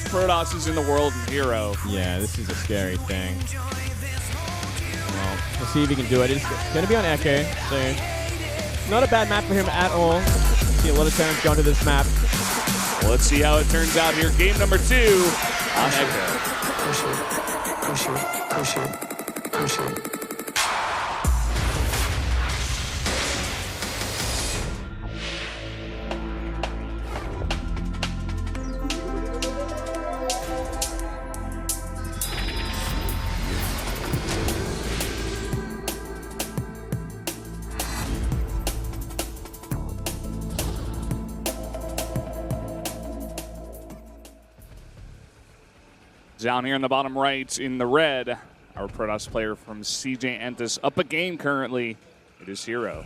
Protosses in the world in herO. Yeah, this is a scary thing. Well, we'll see if he can do it. It's going to be on Echo, so not a bad map for him at all. See a lot of Terrans going to this map. Well, let's see how it turns out here. Game number 2 on Echo. Push it, push it, push it, push it. Down here in the bottom right in the red, our Protoss player from CJ Entis up a game currently. It is herO.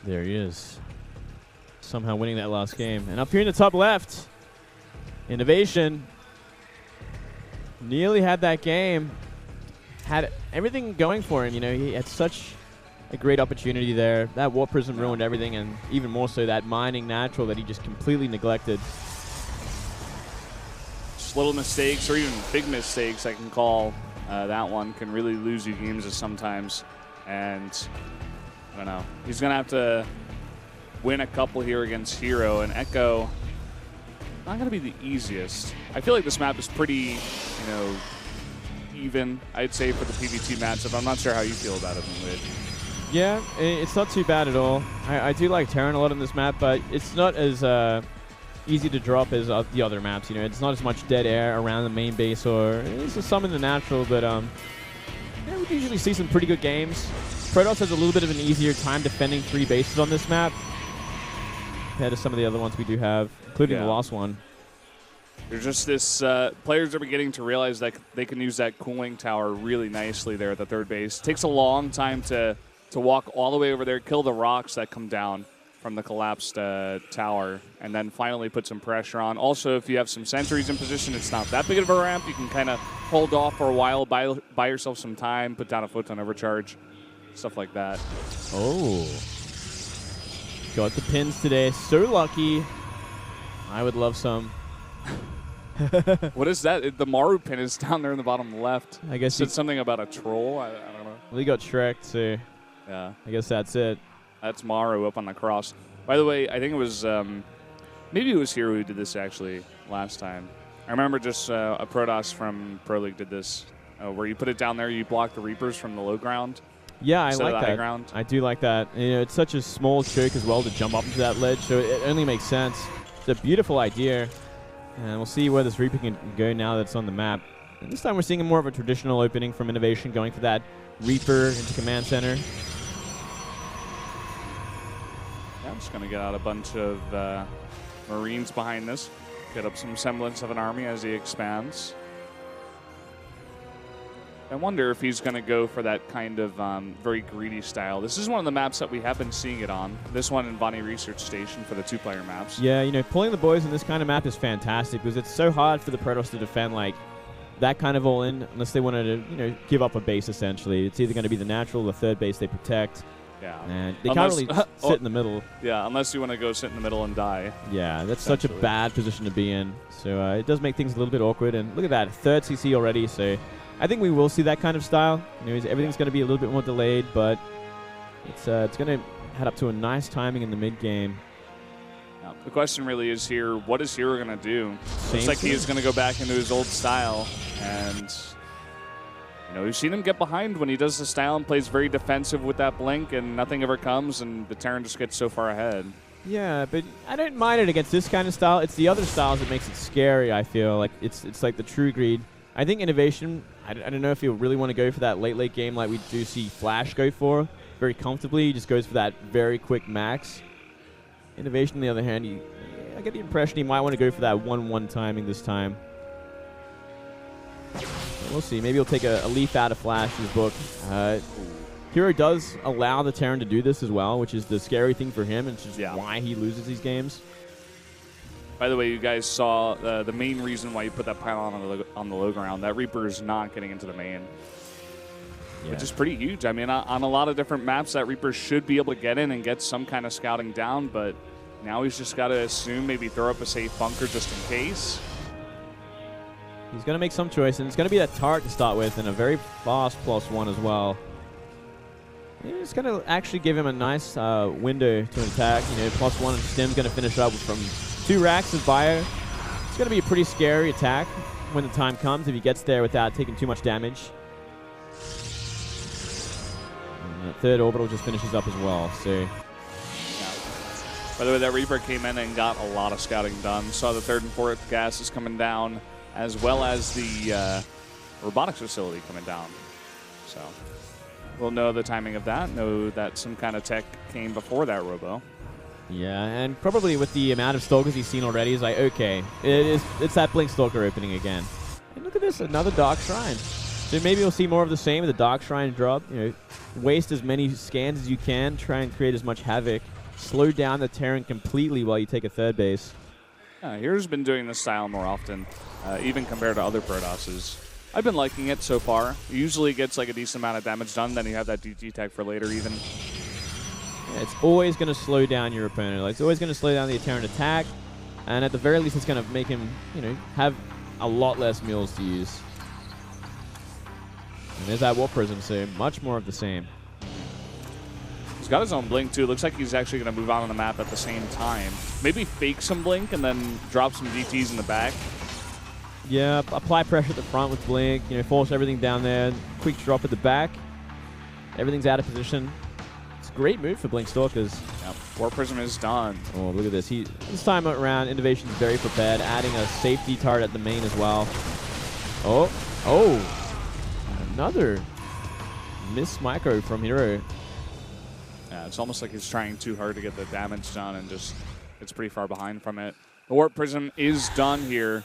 There he is. Somehow winning that last game. And up here in the top left, INnoVation nearly had that game. Had everything going for him. You know, he had such a great opportunity there. That Warp Prism ruined everything, and even more so that mining natural that he just completely neglected. Just little mistakes or even big mistakes, I can call that one, can really lose you games sometimes. And I don't know. He's going to have to win a couple here against herO, and Echo not going to be the easiest. I feel like this map is pretty, you know, even, I'd say, for the PvT matchup. I'm not sure how you feel about it, Lid. Yeah, it's not too bad at all. I do like Terran a lot on this map, but it's not as easy to drop as the other maps. You know, it's not as much dead air around the main base, or there's some in the natural, but yeah, we usually see some pretty good games. Protoss has a little bit of an easier time defending 3 bases on this map compared to some of the other ones we do have, including the last one. There's just this, players are beginning to realize that they can use that cooling tower really nicely there at the third base. It takes a long time to walk all the way over there, kill the rocks that come down from the collapsed tower, and then finally put some pressure on. Also, if you have some sentries in position, it's not that big of a ramp. You can kind of hold off for a while, buy yourself some time, put down a photon overcharge, stuff like that. Oh. Got the pins today. So lucky. I would love some. What is that? The Maru pin is down there in the bottom left. I guess it's something about a troll. I don't know. Well, he got Shrek, so yeah, I guess that's it. That's Maru up on the cross. By the way, I think it was maybe it was herO who did this actually last time. I remember just a Protoss from Pro League did this, where you put it down there, you block the Reapers from the low ground. Yeah, I like that. High ground. I do like that. You know, it's such a small choke as well to jump up into that ledge, so it only makes sense. It's a beautiful idea, and we'll see where this Reaper can go now that it's on the map. And this time we're seeing more of a traditional opening from INnoVation, going for that Reaper into command center. Yeah, I'm just going to get out a bunch of Marines behind this, get up some semblance of an army as he expands. I wonder if he's going to go for that kind of very greedy style. This is one of the maps that we have been seeing it on. This one in Bonnie Research Station for the 2-player maps. Yeah, you know, pulling the boys in this kind of map is fantastic because it's so hard for the Protoss to defend like that kind of all-in unless they wanted to, you know, give up a base essentially. It's either going to be the natural or the third base they protect. Yeah. And they can't really sit in the middle. Yeah, unless you want to go sit in the middle and die. Yeah, that's such a bad position to be in. So it does make things a little bit awkward. And look at that, 3rd CC already. So I think we will see that kind of style. You know, everything's going to be a little bit more delayed, but it's going to head up to a nice timing in the mid-game. Now, the question really is here, what is herO going to do? Looks like he is going to go back into his old style. And, you know, we've seen him get behind when he does the style and plays very defensive with that blink, and nothing ever comes, and the Terran just gets so far ahead. Yeah, but I don't mind it against this kind of style. It's the other styles that makes it scary, I feel. Like, it's like the true greed. I think INnoVation, I don't know if you really want to go for that late game like we do see Flash go for very comfortably. He just goes for that very quick max. INnoVation, on the other hand, I get the impression he might want to go for that 1-1 timing this time. We'll see. Maybe he'll take a leaf out of Flash's book. herO does allow the Terran to do this as well, which is the scary thing for him, and it's just why he loses these games. By the way, you guys saw the main reason why you put that pylon on the low ground. That Reaper is not getting into the main, which is pretty huge. I mean, on a lot of different maps, that Reaper should be able to get in and get some kind of scouting down, but Now he's just got to assume, maybe throw up a safe bunker just in case. He's going to make some choice, and it's going to be that turret to start with, and a very fast +1 as well. It's going to actually give him a nice window to attack. You know, +1, and Stim's going to finish up from 2 racks of bio. It's going to be a pretty scary attack when the time comes, if he gets there without taking too much damage. And that third orbital just finishes up as well, so... By the way, that Reaper came in and got a lot of scouting done. Saw the 3rd and 4th gases coming down, as well as the robotics facility coming down. So we'll know the timing of that, know that some kind of tech came before that robo. Yeah, and probably with the amount of Stalkers he's seen already, he's like, okay, it's that Blink Stalker opening again. And look at this, another Dark Shrine. So maybe we'll see more of the same with the Dark Shrine drop. You know, waste as many scans as you can, try and create as much havoc. Slow down the Terran completely while you take a 3rd base. Here's been doing this style more often, even compared to other Protosses. I've been liking it so far. It usually gets like a decent amount of damage done, then you have that DT tech for later even. Yeah, it's always going to slow down your opponent. Like, it's always going to slow down the Terran attack, and at the very least it's going to make him, you know, have a lot less mules to use. And there's that Warp Prism, so much more of the same. He's got his own blink, too. Looks like he's actually going to move out on the map at the same time. Maybe fake some blink and then drop some DTs in the back. Yeah, apply pressure at the front with blink. You know, force everything down there. Quick drop at the back. Everything's out of position. It's a great move for Blink Stalkers. Yep. Warp Prism is done. Oh, look at this. This time around, INnoVation's very prepared, adding a safety turret at the main as well. Oh. Another miss micro from herO. Yeah, it's almost like he's trying too hard to get the damage done and just it's pretty far behind from it. The Warp Prism is done here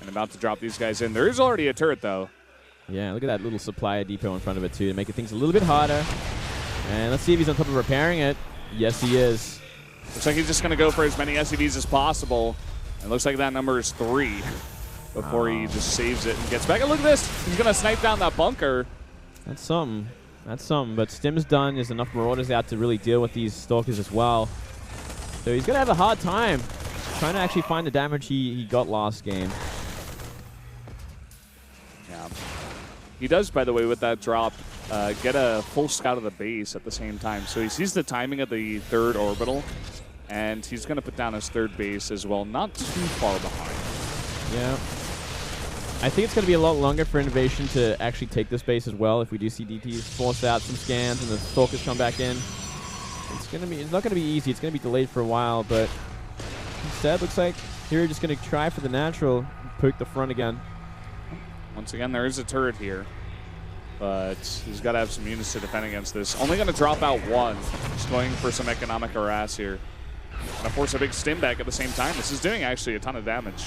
and about to drop these guys in. There is already a turret, though. Yeah, look at that little supply depot in front of it, too, to make things a little bit harder. And let's see if he's on top of repairing it. Yes, he is. Looks like he's just going to go for as many SCVs as possible. And it looks like that number is 3 before he just saves it and gets back. And look at this. He's going to snipe down that bunker. That's something. That's something. But Stim's done. There's enough Marauders out to really deal with these Stalkers as well. So he's going to have a hard time trying to actually find the damage he got last game. Yeah. He does, by the way, with that drop, get a full scout of the base at the same time. So he sees the timing of the 3rd orbital, and he's going to put down his 3rd base as well, not too far behind. Yeah. I think it's going to be a lot longer for INnoVation to actually take this base as well if we do see DTs force out some scans and the Stalkers come back in. It's not going to be easy. It's going to be delayed for a while, but instead looks like herO just going to try for the natural and poke the front again. Once again, there is a turret here, but he's got to have some units to defend against this. Only going to drop out 1. Just going for some economic harass here. Going to force a big stim back at the same time. This is doing actually a ton of damage.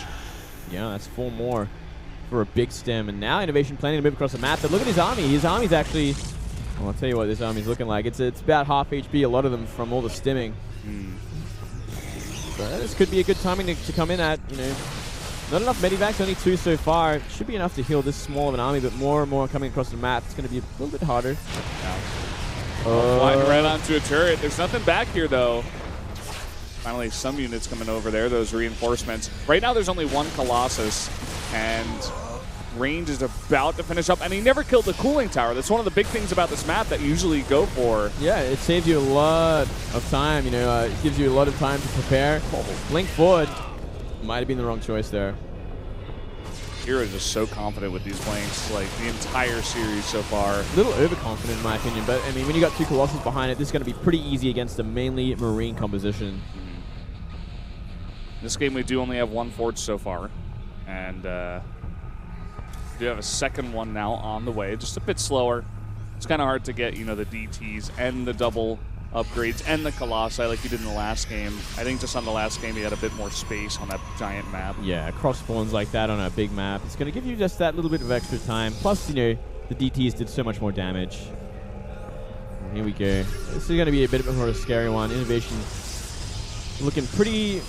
Yeah, that's 4 more for a big stim. And now INnoVation planning to move across the map. But look at his army. His army's actually... Well, I'll tell you what this army's looking like. It's about half HP, a lot of them from all the stimming. So this could be a good timing to come in at, you know. Not enough medivacs, only 2 so far. It should be enough to heal this small of an army, but more and more coming across the map. It's going to be a little bit harder. Flying right onto a turret. There's nothing back here, though. Finally, some units coming over there, those reinforcements. Right now, there's only 1 Colossus, and range is about to finish up, and he never killed the cooling tower. That's one of the big things about this map that you usually go for. Yeah, it saves you a lot of time. You know, it gives you a lot of time to prepare. Blink forward. Might have been the wrong choice there. herO is just so confident with these blanks, like the entire series so far. A little overconfident in my opinion, but I mean, when you got 2 Colossus behind it, this is going to be pretty easy against a mainly Marine composition. This game, we do only have 1 forge so far, and we do have a 2nd one now on the way, just a bit slower. It's kind of hard to get, you know, the DTs and the double upgrades and the Colossi like you did in the last game. I think just on the last game, you had a bit more space on that giant map. Yeah, cross spawns like that on a big map. It's going to give you just that little bit of extra time. Plus, you know, the DTs did so much more damage. And here we go. This is going to be a bit more of a scary one. INnoVation looking pretty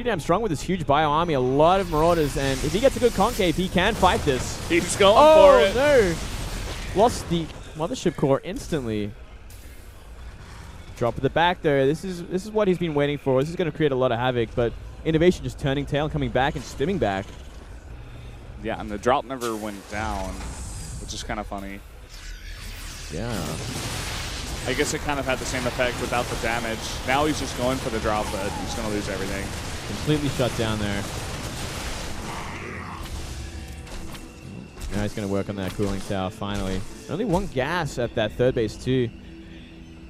damn strong with this huge bio army. A lot of Marauders, and if he gets a good concave, he can fight this. He's going for it. Oh, no. 'Lost the Mothership core instantly. Drop at the back there. This is what he's been waiting for. This is going to create a lot of havoc, but INnoVation just turning tail, coming back and stimming back. Yeah, and the drop never went down, which is kind of funny. Yeah. I guess it kind of had the same effect without the damage. Now he's just going for the drop, but he's going to lose everything. Completely shut down there. Now he's going to work on that cooling tower finally. Only one gas at that third base too.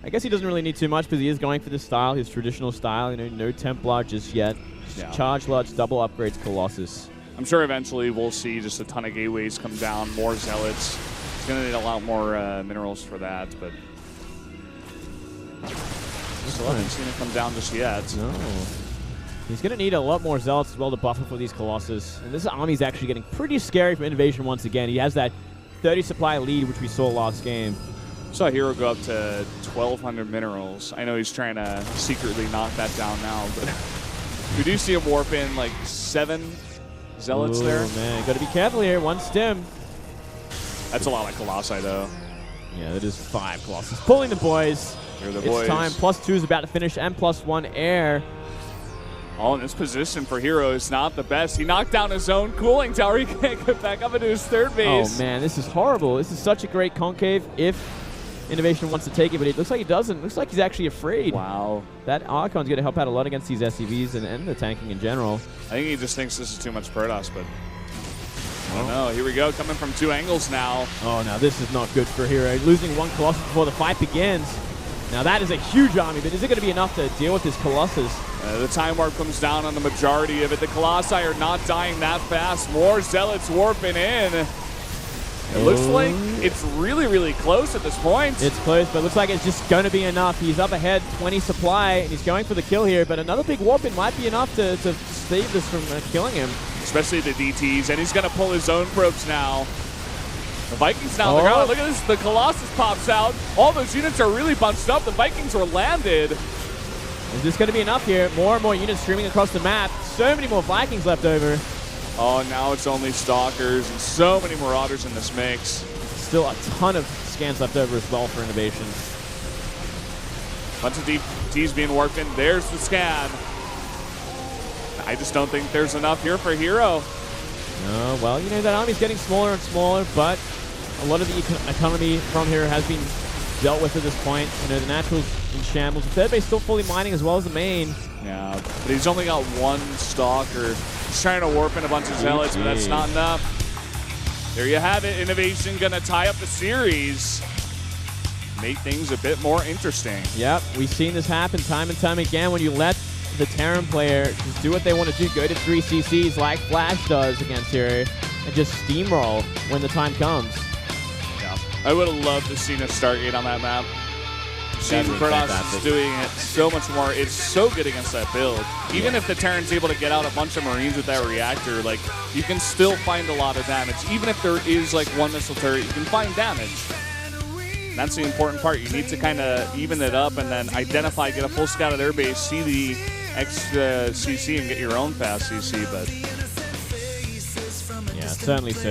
I guess he doesn't really need too much because he is going for this style, his traditional style. You know, no Templar just yet. Just charge large, double upgrades Colossus. I'm sure eventually we'll see just a ton of gateways come down, more zealots. He's going to need a lot more minerals for that, but still haven't seen it come down just yet. No. He's going to need a lot more zealots as well to buffer for these Colossus. And this army is actually getting pretty scary for INnoVation once again. He has that 30 supply lead, which we saw last game. Saw herO go up to 1,200 minerals. I know he's trying to secretly knock that down now, but we do see him warp in like 7 zealots there. Oh man, got to be careful here. One stim. That's a lot of Colossi though. Yeah, that is 5 Colossus. Pulling the boys. Here are the it's boys. time. +2 is about to finish, and +1 air. All in this position for herO is not the best. He knocked down his own cooling tower. He can't get back up into his third base. Oh man, this is horrible. This is such a great concave if INnoVation wants to take it, but it looks like he doesn't. It looks like he's actually afraid. Wow. That Archon's going to help out a lot against these SCVs and the tanking in general. I think he just thinks this is too much Protoss, but I don't know. Here we go, coming from 2 angles now. Oh, now this is not good for herO. Losing 1 Colossus before the fight begins. Now that is a huge army, but is it going to be enough to deal with this Colossus? The time warp comes down on the majority of it. The Colossi are not dying that fast. More Zealots warping in. It looks like it's really, really close at this point. It's close, but it looks like it's just going to be enough. He's up ahead, 20 supply, and he's going for the kill here, but another big warp in might be enough to save this from killing him. Especially the DTs, and he's going to pull his own probes now. The Vikings now on the ground. Look at this. The Colossus pops out. All those units are really bunched up. The Vikings were landed. Is this going to be enough here? More and more units streaming across the map. So many more Vikings left over. Oh, now it's only Stalkers and so many Marauders in this mix. Still a ton of scans left over as well for INnoVation. Bunch of DTs being warped in. There's the scan. I just don't think there's enough here for herO. No, well, you know, that army's getting smaller and smaller, but a lot of the economy from here has been dealt with at this point. You know, the Natural's in shambles. The third base still fully mining as well as the main. Yeah, but he's only got 1 Stalker. He's trying to warp in a bunch of Zealots, but that's not enough. There you have it. INnoVation going to tie up the series. Make things a bit more interesting. Yep, we've seen this happen time and time again when you let the Terran player just do what they want to do, go to 3 CCs like Flash does against herO, and just steamroll when the time comes. Yeah, I would have loved to see a Stargate on that map. Seeing Protoss doing it so much more. It's so good against that build. Even if the Terran's able to get out a bunch of Marines with that reactor, like, you can still find a lot of damage. Even if there is like 1 missile turret, you can find damage. And that's the important part. You need to kind of even it up and then identify, get a full scout of their base, see the extra CC and get your own fast CC. But yeah, certainly so.